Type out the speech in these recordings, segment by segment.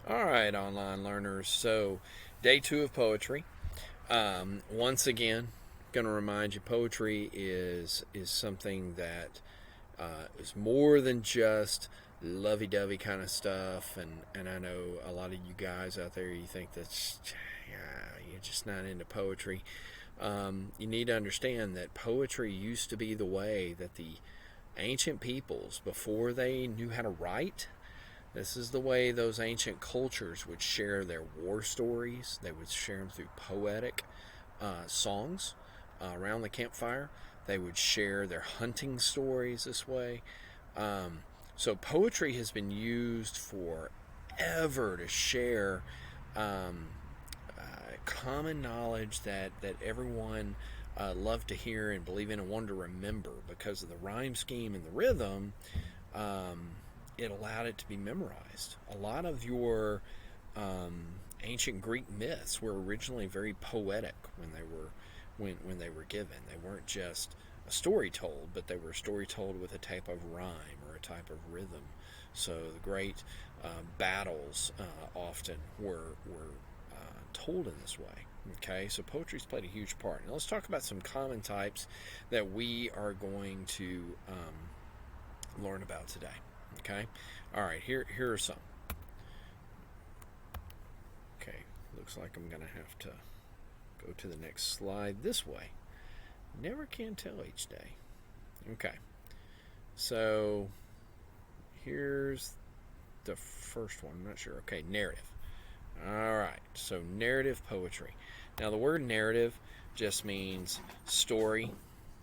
All right, online learners. So, day two of poetry. Once again, going to remind you, poetry is something that is more than just lovey-dovey kind of stuff. And I know a lot of you guys out there, you think that's you're just not into poetry. You need to understand that poetry used to be the way that the ancient peoples, before they knew how to write, this is the way those ancient cultures would share their war stories. They would share them through poetic songs around the campfire. They would share their hunting stories this way. Um, so poetry has been used forever to share um, common knowledge that everyone loved to hear and believe in and wanted to remember because of the rhyme scheme and the rhythm. Um, it allowed it to be memorized. A lot of your um, ancient Greek myths were originally very poetic when they were given. They weren't just a story told, but they were a story told with a type of rhyme or a type of rhythm. So the great battles often were told in this way. Okay, so poetry's played a huge part. Now let's talk about some common types that we are going to learn about today. Okay, all right. Here are some. Okay, looks like I'm gonna have to go to the next slide this way. Never can tell each day. Okay, so here's the first one. I'm not sure. Okay, narrative. All right, so narrative poetry. Now the word narrative just means story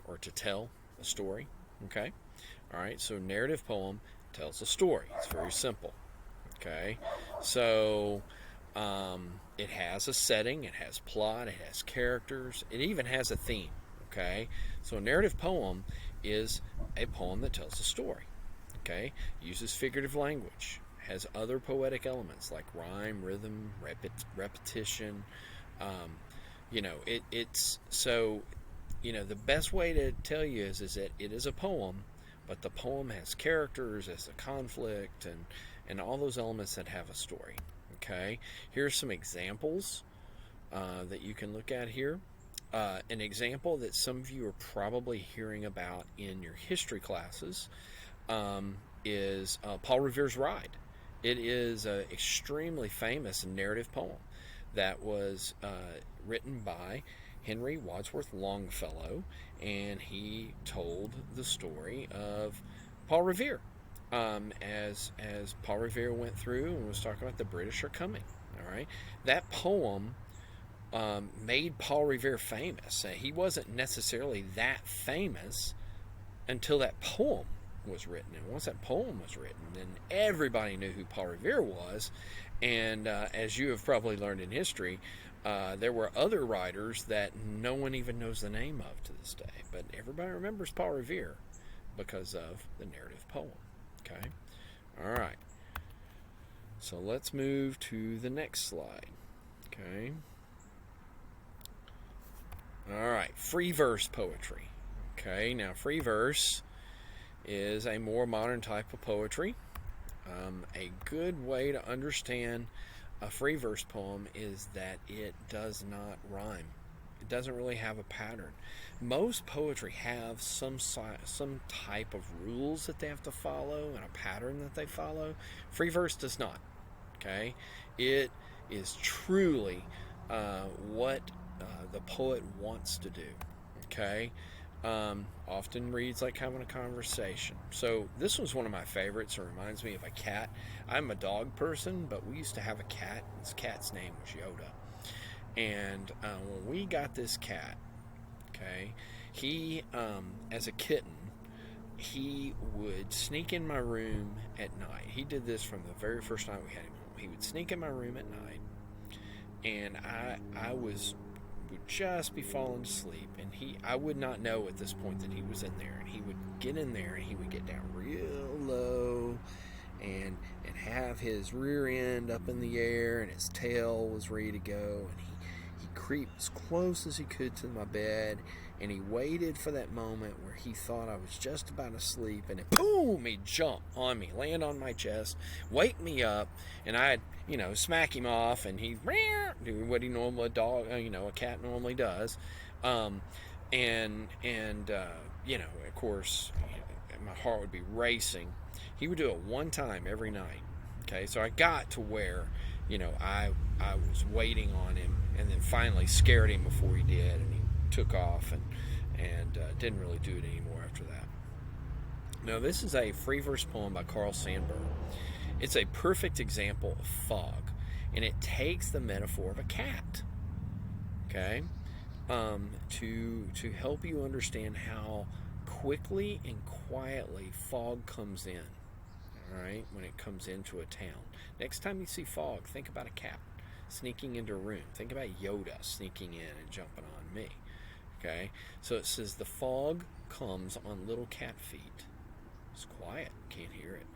or to tell a story. Okay, all right. So narrative poem tells a story. It's very simple. Okay, so it has a setting, it has plot, it has characters, it even has a theme. Okay, so a narrative poem is a poem that tells a story. Okay, uses figurative language, has other poetic elements like rhyme, rhythm, repetition. Um, it's so. The best way to tell you is that it is a poem, but the poem has characters, has a conflict, and all those elements that have a story. Okay, here's some examples that you can look at here. An example that some of you are probably hearing about in your history classes is Paul Revere's Ride. It is an extremely famous narrative poem that was written by Henry Wadsworth Longfellow, and he told the story of Paul Revere as Paul Revere went through and was talking about the British are coming. All right, that poem made Paul Revere famous. He wasn't necessarily that famous until that poem was written. And once that poem was written, then everybody knew who Paul Revere was. And as you have probably learned in history, there were other writers that no one even knows the name of to this day. But everybody remembers Paul Revere because of the narrative poem. Okay? All right. So let's move to the next slide. Okay? All right. Free verse poetry. Okay, now free verse is a more modern type of poetry. A good way to understand a free verse poem is that it does not rhyme. It doesn't really have a pattern. Most poetry have some type of rules that they have to follow and a pattern that they follow. Free verse does not. Okay, it is truly what the poet wants to do. Okay, often reads like having a conversation. So this was one of my favorites. It reminds me of a cat. I'm a dog person, but we used to have a cat. This cat's name was Yoda. And when we got this cat, okay, he, as a kitten, he would sneak in my room at night. He did this from the very first night we had him home. He would sneak in my room at night, and I would just be falling asleep, and I would not know at this point that he was in there, and he would get in there and he would get down real low and have his rear end up in the air and his tail was ready to go, and he creep as close as he could to my bed, and he waited for that moment where he thought I was just about asleep, and then boom, he'd jump on me, land on my chest, wake me up, and I'd, smack him off, and he'd do what a cat normally does. Of course, my heart would be racing. He would do it one time every night. Okay, so I got to where, I was waiting on him, and then finally scared him before he did, and he took off and didn't really do it anymore after that. Now, this is a free verse poem by Carl Sandburg. It's a perfect example of fog, and it takes the metaphor of a cat, okay, to help you understand how quickly and quietly fog comes in. All right, when it comes into a town. Next time you see fog, think about a cat sneaking into a room. Think about Yoda sneaking in and jumping on me. Okay, so it says the fog comes on little cat feet. It's quiet, can't hear it.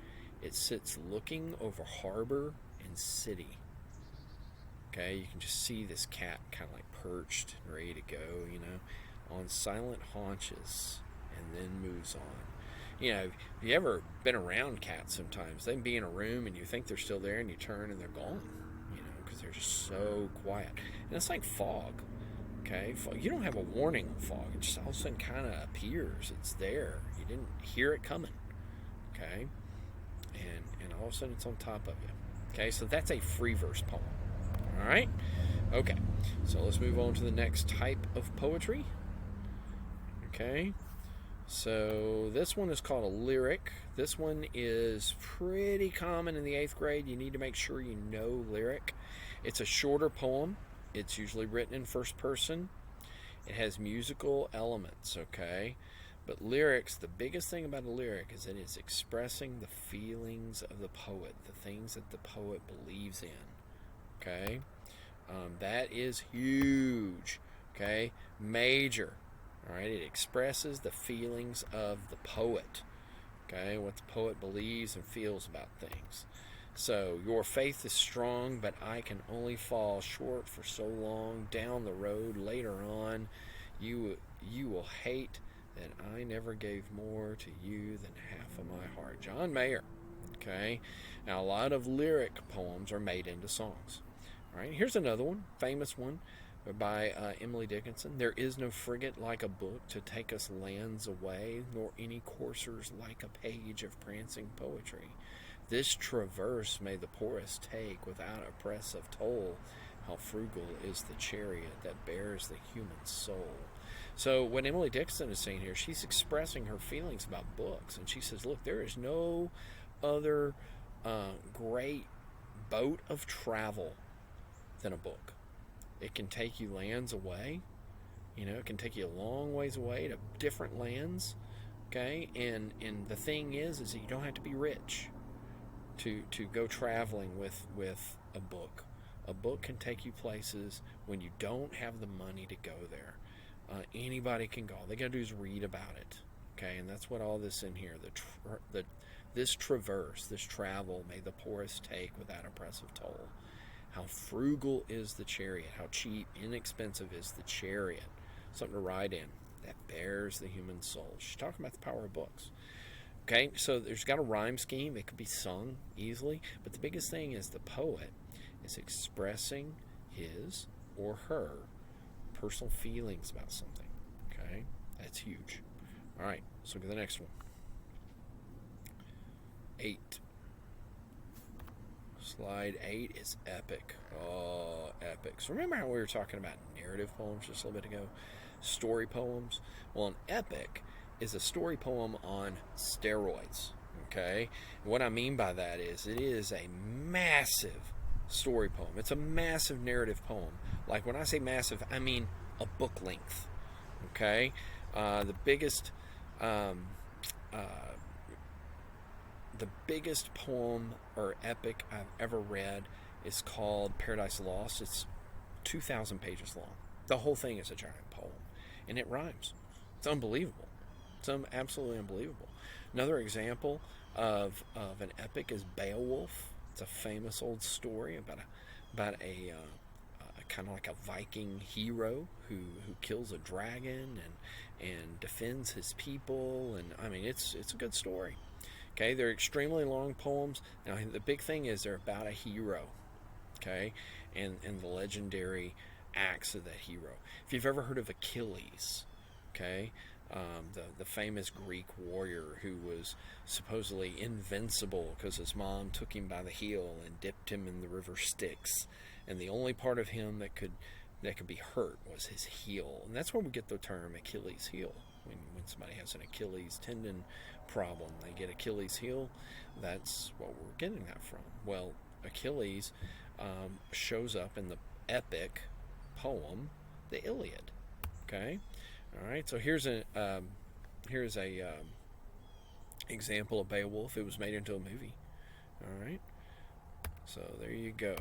It sits looking over harbor and city. Okay, you can just see this cat kind of like perched and ready to go, on silent haunches, and then moves on. If you ever been around cats sometimes, they can be in a room and you think they're still there, and you turn and they're gone, because they're just so quiet. And it's like fog, okay? You don't have a warning of fog. It just all of a sudden kind of appears. It's there. You didn't hear it coming, okay? And all of a sudden it's on top of you, okay? So that's a free verse poem, all right? Okay, so let's move on to the next type of poetry, okay? So this one is called a lyric. This one is pretty common in the 8th grade. You need to make sure you know lyric. It's a shorter poem. It's usually written in first person. It has musical elements, okay? But lyrics, the biggest thing about a lyric is that it's expressing the feelings of the poet, the things that the poet believes in, okay? That is huge, okay? Major. All right, it expresses the feelings of the poet, okay, what the poet believes and feels about things. So, your faith is strong, but I can only fall short for so long. Down the road, later on, you will hate that I never gave more to you than half of my heart. John Mayer, okay. Now, a lot of lyric poems are made into songs. All right, here's another one, famous one, by Emily Dickinson. There is no frigate like a book to take us lands away, nor any coursers like a page of prancing poetry. This traverse may the poorest take without oppressive toll. How frugal is the chariot that bears the human soul. So what Emily Dickinson is saying here, she's expressing her feelings about books, and she says, look, there is no other great boat of travel than a book. It can take you lands away. It can take you a long ways away to different lands. Okay? And the thing is that you don't have to be rich to go traveling with a book. A book can take you places when you don't have the money to go there. Anybody can go. All they got to do is read about it. Okay? And that's what all this in here. This traverse, this travel, may the poorest take without oppressive toll. How frugal is the chariot, how cheap, inexpensive is the chariot, something to ride in, that bears the human soul. She's talking about the power of books. Okay, so there's got a rhyme scheme. It could be sung easily, but the biggest thing is the poet is expressing his or her personal feelings about something. Okay, that's huge. All right, let's look at the next one. 8. Slide 8 is epic. Oh, epic. So remember how we were talking about narrative poems just a little bit ago? Story poems? Well, an epic is a story poem on steroids. Okay? And what I mean by that is it is a massive story poem. It's a massive narrative poem. Like when I say massive, I mean a book length. Okay? The biggest poem or epic I've ever read is called Paradise Lost. It's 2,000 pages long. The whole thing is a giant poem, and it rhymes. It's unbelievable. It's absolutely unbelievable. Another example of an epic is Beowulf. It's a famous old story about a kind of like a Viking hero who kills a dragon and defends his people, and I mean it's a good story. Okay, they're extremely long poems. Now the big thing is they're about a hero. Okay, and the legendary acts of that hero. If you've ever heard of Achilles, okay, the famous Greek warrior who was supposedly invincible because his mom took him by the heel and dipped him in the river Styx, and the only part of him that could be hurt was his heel, and that's where we get the term Achilles heel. When somebody has an Achilles tendon problem, they get Achilles heel. That's what we're getting that from. Well, Achilles shows up in the epic poem, the Iliad. Okay, all right. So here's a example of Beowulf. It was made into a movie. All right. So there you go.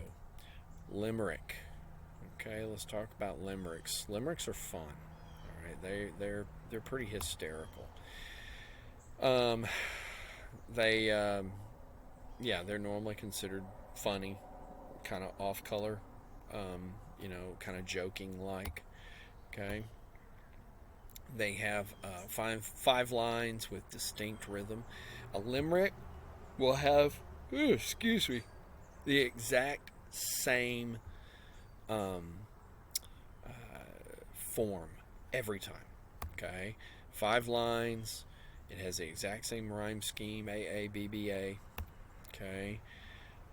Limerick. Okay, let's talk about limericks. Limericks are fun. All right, they're pretty hysterical. They they're normally considered funny, kind of off color, kind of joking like. Okay. They have five lines with distinct rhythm. A limerick will have, the exact same form every time. Okay, 5 lines. It has the exact same rhyme scheme, A, B, B, A. Okay,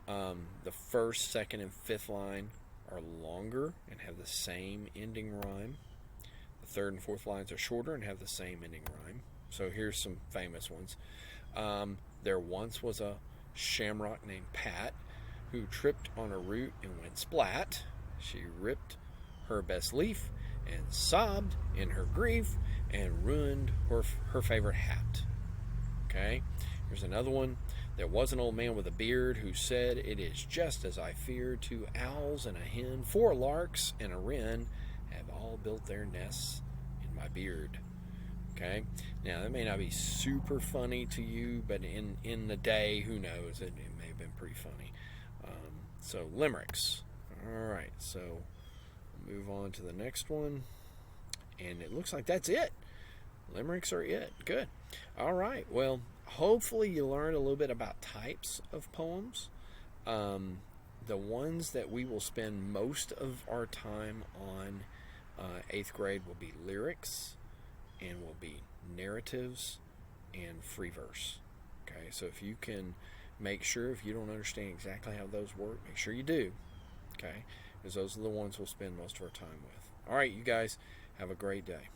the first, second, and fifth line are longer and have the same ending rhyme. The third and fourth lines are shorter and have the same ending rhyme. So here's some famous ones. There once was a shamrock named Pat who tripped on a root and went splat. She ripped her best leaf and sobbed in her grief and ruined her favorite hat. Okay, here's another one. There was an old man with a beard who said, "It is just as I feared. 2 owls and a hen, 4 larks and a wren have all built their nests in my beard." Okay, now that may not be super funny to you, but in the day, who knows? It may have been pretty funny. So limericks. All right, so we'll move on to the next one, and it looks like that's it. Limericks are it. Good. All right. Well, hopefully you learned a little bit about types of poems. The ones that we will spend most of our time on 8th grade will be lyrics, and will be narratives and free verse. Okay, so if you can make sure, if you don't understand exactly how those work, make sure you do. Okay, because those are the ones we'll spend most of our time with. All right, you guys, have a great day.